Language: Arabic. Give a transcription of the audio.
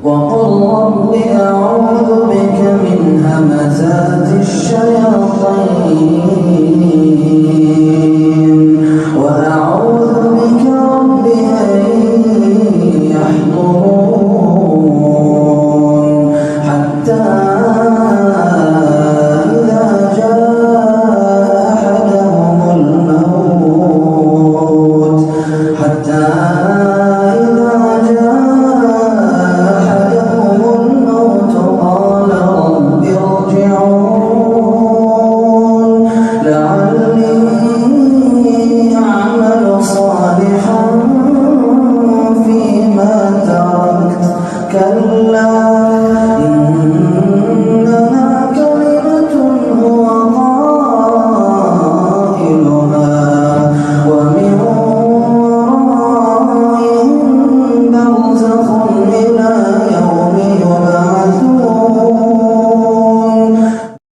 وقل رب أعوذ بك من همزات الشياطين وأعوذ بك رب أن يحضرون حتى إذا جاء أحدهم الموت قال رب ارجعون لعلي أعمل صالحا فيما تركت كلا